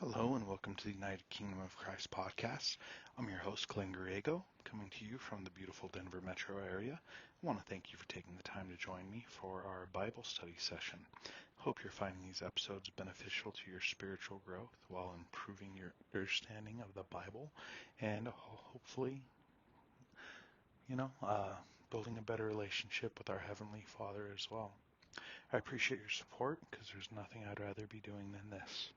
Hello and welcome to the United Kingdom of Christ podcast. I'm your host, Griego, coming to you from the beautiful Denver metro area. I want to thank you for taking the time to join me for our Bible study session. Hope you're finding these episodes beneficial to your spiritual growth while improving your understanding of the Bible and hopefully, you know, uh, building a better relationship with our Heavenly Father as well. I appreciate your support because there's nothing I'd rather be doing than this.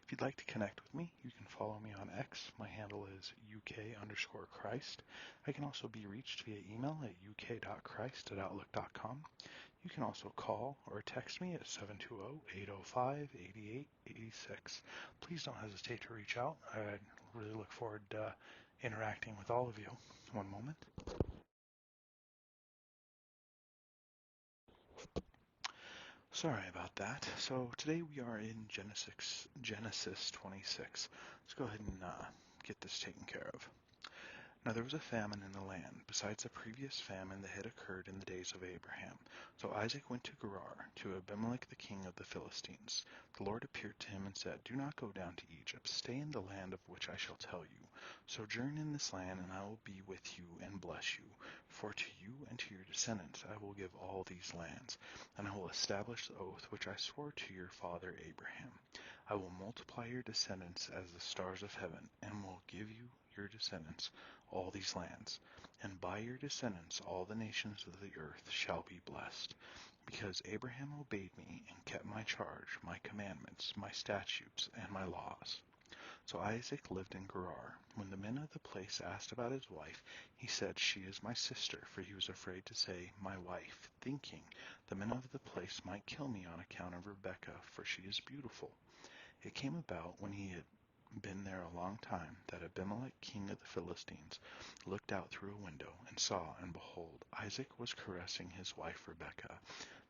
If you'd like to connect with me, you can follow me on X. My handle is UK_Christ. I can also be reached via email at uk.christ@outlook.com. You can also call or text me at 720-805-8886. Please don't hesitate to reach out. I really look forward to interacting with all of you. One moment. Sorry about that. So today we are in Genesis 26. Let's go ahead and get this taken care of. Now there was a famine in the land, besides the previous famine that had occurred in the days of Abraham. So Isaac went to Gerar, to Abimelech the king of the Philistines. The Lord appeared to him and said, "Do not go down to Egypt. Stay in the land of which I shall tell you. Sojourn in this land, and I will be with you and bless you. For to you and to your descendants I will give all these lands, and I will establish the oath which I swore to your father Abraham. I will multiply your descendants as the stars of heaven, and will give you your descendants all these lands, and by your descendants all the nations of the earth shall be blessed, because Abraham obeyed me and kept my charge, my commandments, my statutes, and my laws." So Isaac lived in Gerar. When the men of the place asked about his wife, he said, "She is my sister," for he was afraid to say, "my wife," thinking the men of the place might kill me on account of Rebekah, for she is beautiful. It came about when he had been there a long time, that Abimelech king of the Philistines looked out through a window, and saw, and behold, Isaac was caressing his wife Rebekah.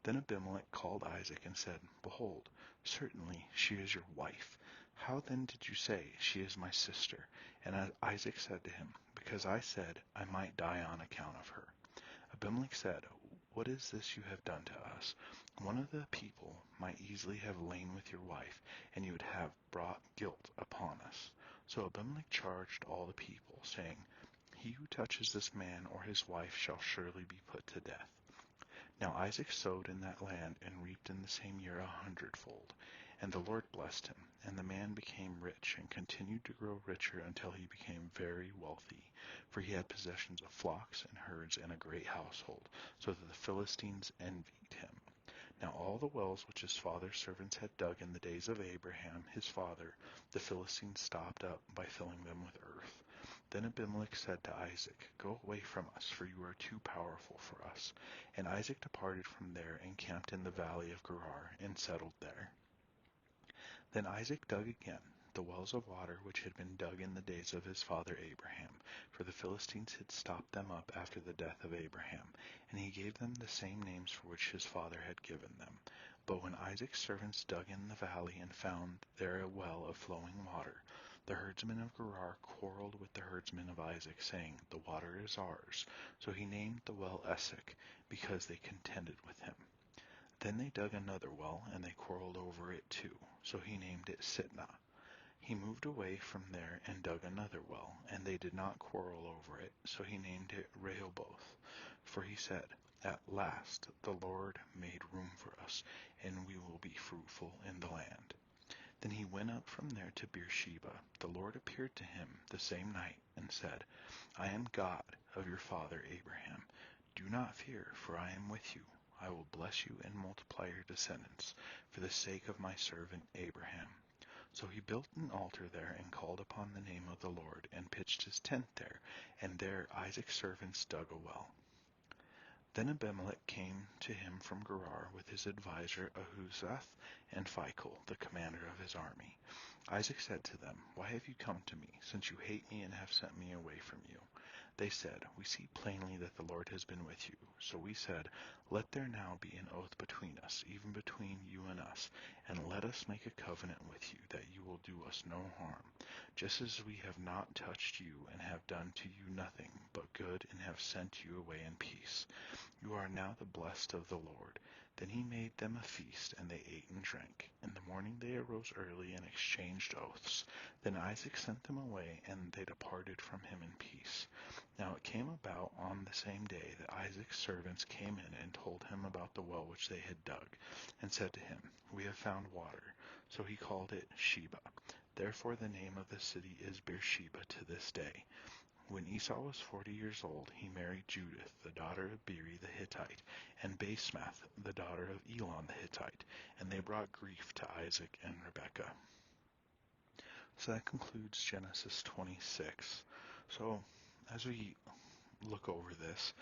Then Abimelech called Isaac and said, "Behold, certainly she is your wife. How then did you say, 'She is my sister'?" And Isaac said to him, "Because I said I might die on account of her." Abimelech said, "What is this you have done to us? One of the people might easily have lain with your wife, and you would have brought guilt upon us." So Abimelech charged all the people, saying, "He who touches this man or his wife shall surely be put to death." Now Isaac sowed in that land, and reaped in the same year 100-fold. And the Lord blessed him, and the man became rich, and continued to grow richer until he became very wealthy. For he had possessions of flocks and herds and a great household, so that the Philistines envied him. Now all the wells which his father's servants had dug in the days of Abraham his father, the Philistines stopped up by filling them with earth. Then Abimelech said to Isaac, "Go away from us, for you are too powerful for us." And Isaac departed from there and camped in the valley of Gerar, and settled there. Then Isaac dug again the wells of water which had been dug in the days of his father Abraham, for the Philistines had stopped them up after the death of Abraham, and he gave them the same names for which his father had given them. But when Isaac's servants dug in the valley and found there a well of flowing water, the herdsmen of Gerar quarreled with the herdsmen of Isaac, saying, "The water is ours." So he named the well Esek, because they contended with him. Then they dug another well, and they quarreled over it too, so he named it Sitnah. He moved away from there and dug another well, and they did not quarrel over it, so he named it Rehoboth. For he said, "At last the Lord made room for us, and we will be fruitful in the land." Then he went up from there to Beersheba. The Lord appeared to him the same night, and said, "I am God of your father Abraham. Do not fear, for I am with you. I will bless you and multiply your descendants, for the sake of my servant Abraham." So he built an altar there, and called upon the name of the Lord, and pitched his tent there, and there Isaac's servants dug a well. Then Abimelech came to him from Gerar with his advisor Ahuzath and Phicol, the commander of his army. Isaac said to them, "Why have you come to me, since you hate me and have sent me away from you?" They said, "We see plainly that the Lord has been with you." So we said, "Let there now be an oath between us, even between you and us, and let us make a covenant with you, that you will do us no harm, just as we have not touched you and have done to you nothing but good, and have sent you away in peace. You are now the blessed of the Lord. Then he made them a feast, and they ate and drank. In the morning they arose early and exchanged oaths. Then Isaac sent them away, and they departed from him in peace. Now it came about on the same day that Isaac's servants came in and told him about the well which they had dug, and said to him, We have found water. So he called it Sheba. Therefore the name of the city is Beersheba to this day. When Esau was 40 years old, he married Judith, the daughter of Beeri the Hittite, and Basemath, the daughter of Elon the Hittite, and they brought grief to Isaac and Rebekah. So that concludes Genesis 26. So as we look over this,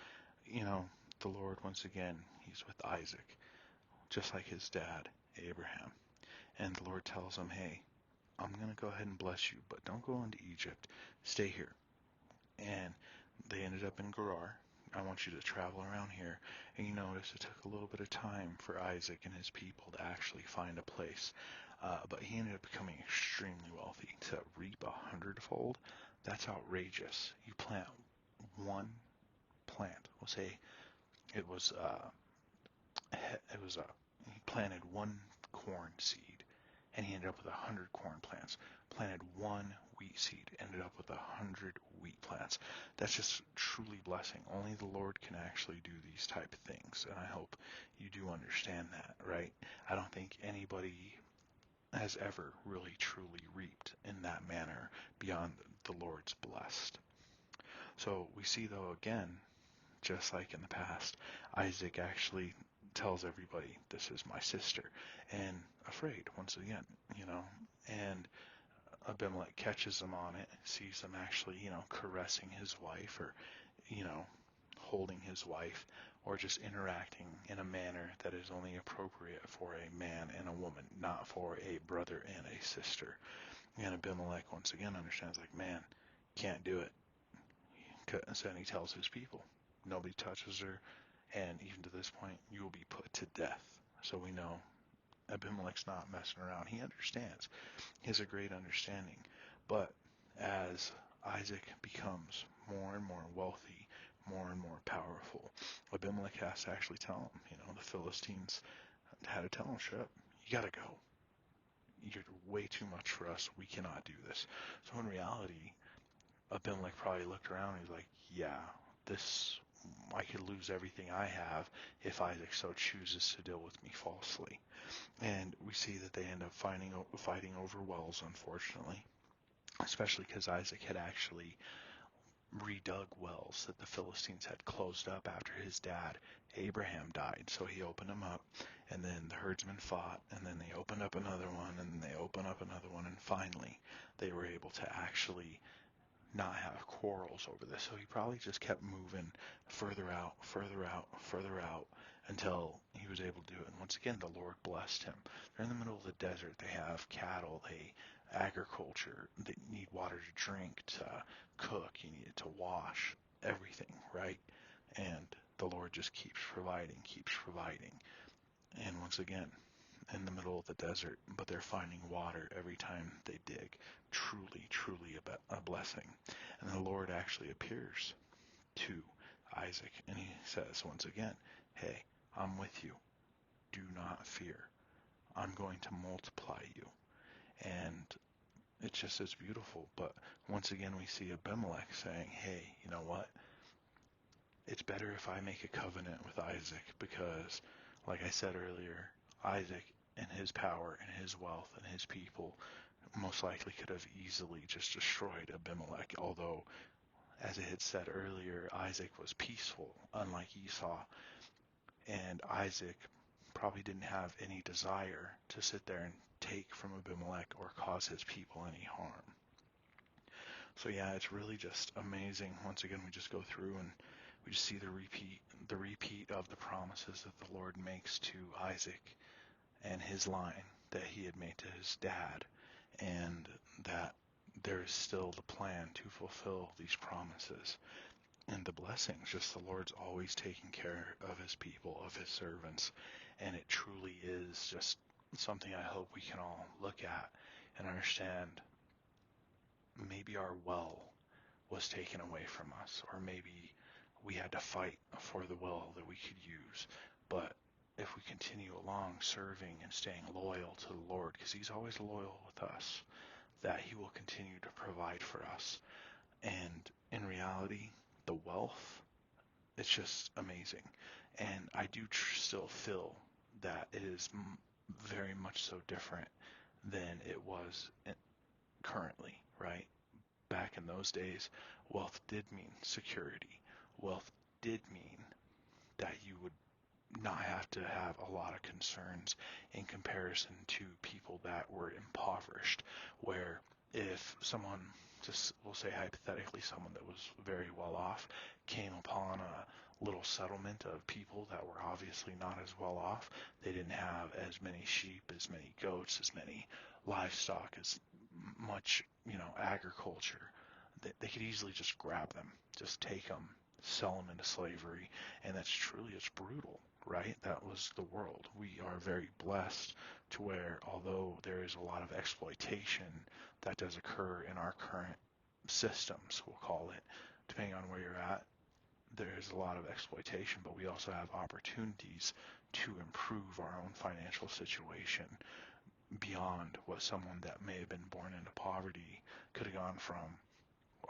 the Lord, once again, he's with Isaac, just like his dad, Abraham. And the Lord tells him, hey, I'm going to go ahead and bless you, but don't go into Egypt. Stay here. And they ended up in Gerar. I want you to travel around here. And you notice it took a little bit of time for Isaac and his people to actually find a place. But he ended up becoming extremely wealthy. To reap 100-fold, that's outrageous. You plant one plant. We'll say it was he planted one corn seed, and he ended up with 100 corn plants. Planted one wheat seed, ended up with 100 wheat plants. That's just truly blessing. Only the Lord can actually do these type of things, and I hope you do understand that, right? I don't think anybody has ever really truly reaped in that manner beyond the Lord's blessed. So we see, though, again, just like in the past, Isaac actually tells everybody, this is my sister, and afraid once again, and Abimelech catches him on it, sees him actually, caressing his wife, or, holding his wife, or just interacting in a manner that is only appropriate for a man and a woman, not for a brother and a sister. And Abimelech once again understands, like, man, can't do it. So then he tells his people, nobody touches her, and even to this point, you will be put to death. So we know Abimelech's not messing around. He understands. He has a great understanding. But as Isaac becomes more and more wealthy, more and more powerful, Abimelech has to actually tell him, the Philistines had to tell him, shut up, you gotta go. You're way too much for us. We cannot do this. So in reality, Abimelech probably looked around and he's like, yeah, I could lose everything I have if Isaac so chooses to deal with me falsely. And we see that they end up fighting over wells, unfortunately, especially because Isaac had actually redug wells that the Philistines had closed up after his dad, Abraham, died. So he opened them up, and then the herdsmen fought, and then they opened up another one, and then they opened up another one, and finally they were able to actually not have quarrels over this. So he probably just kept moving further out, further out, further out until he was able to do it. And once again, the Lord blessed him. They're in the middle of the desert. They have cattle, agriculture. They need water to drink, to cook. You need it to wash, everything, right? And the Lord just keeps providing, keeps providing. And once again, in the middle of the desert, but they're finding water every time they dig. Truly, truly a blessing. And the Lord actually appears to Isaac, and he says once again, hey, I'm with you. Do not fear. I'm going to multiply you. And it's just as beautiful. But once again, we see Abimelech saying, hey, you know what? It's better if I make a covenant with Isaac, because, like I said earlier, Isaac and his power and his wealth and his people most likely could have easily just destroyed Abimelech, although, as I had said earlier, Isaac was peaceful, unlike Esau, and Isaac probably didn't have any desire to sit there and take from Abimelech or cause his people any harm. So yeah, it's really just amazing. Once again, we just go through and we just see the repeat of the promises that the Lord makes to Isaac and his line that he had made to his dad, and that there is still the plan to fulfill these promises and the blessings. Just the Lord's always taking care of his people, of his servants, and it truly is just something I hope we can all look at and understand. Maybe our well was taken away from us, or maybe we had to fight for the well that we could use, but if we continue along serving and staying loyal to the Lord, because He's always loyal with us, that He will continue to provide for us. And in reality, the wealth, it's just amazing. And I do still feel that it is very much so different than it was currently, right? Back in those days, wealth did mean security. Wealth did mean that you would not have to have a lot of concerns in comparison to people that were impoverished, where if someone, just we'll say hypothetically, someone that was very well off came upon a little settlement of people that were obviously not as well off, they didn't have as many sheep, as many goats, as many livestock, as much, agriculture. They could easily just grab them, just take them, sell them into slavery, and that's truly, it's brutal, right? That was the world. We are very blessed to where, although there is a lot of exploitation that does occur in our current systems, we'll call it, depending on where you're at, there is a lot of exploitation, but we also have opportunities to improve our own financial situation beyond what someone that may have been born into poverty could have gone from.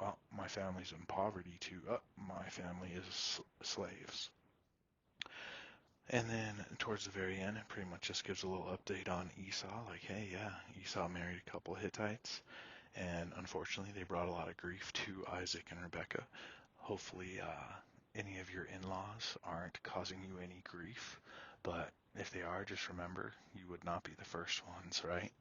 Well, my family's in poverty to, my family is slaves. And then towards the very end, it pretty much just gives a little update on Esau, like, hey, yeah, Esau married a couple of Hittites, and unfortunately they brought a lot of grief to Isaac and Rebekah. Hopefully any of your in-laws aren't causing you any grief, but if they are, just remember, you would not be the first ones, right?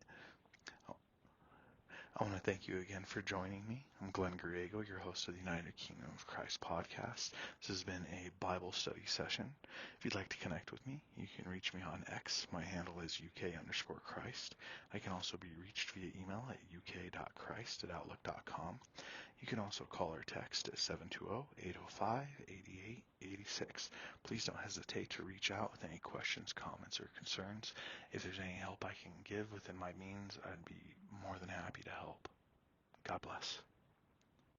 I want to thank you again for joining me. I'm Glenn Griego, your host of the United Kingdom of Christ podcast. This has been a Bible study session. If you'd like to connect with me, you can reach me on X. My handle is UK_Christ. I can also be reached via email at uk.christ@outlook.com. You can also call or text at 720-805-8886. Please don't hesitate to reach out with any questions, comments, or concerns. If there's any help I can give within my means, I'd be more than happy to help. God bless.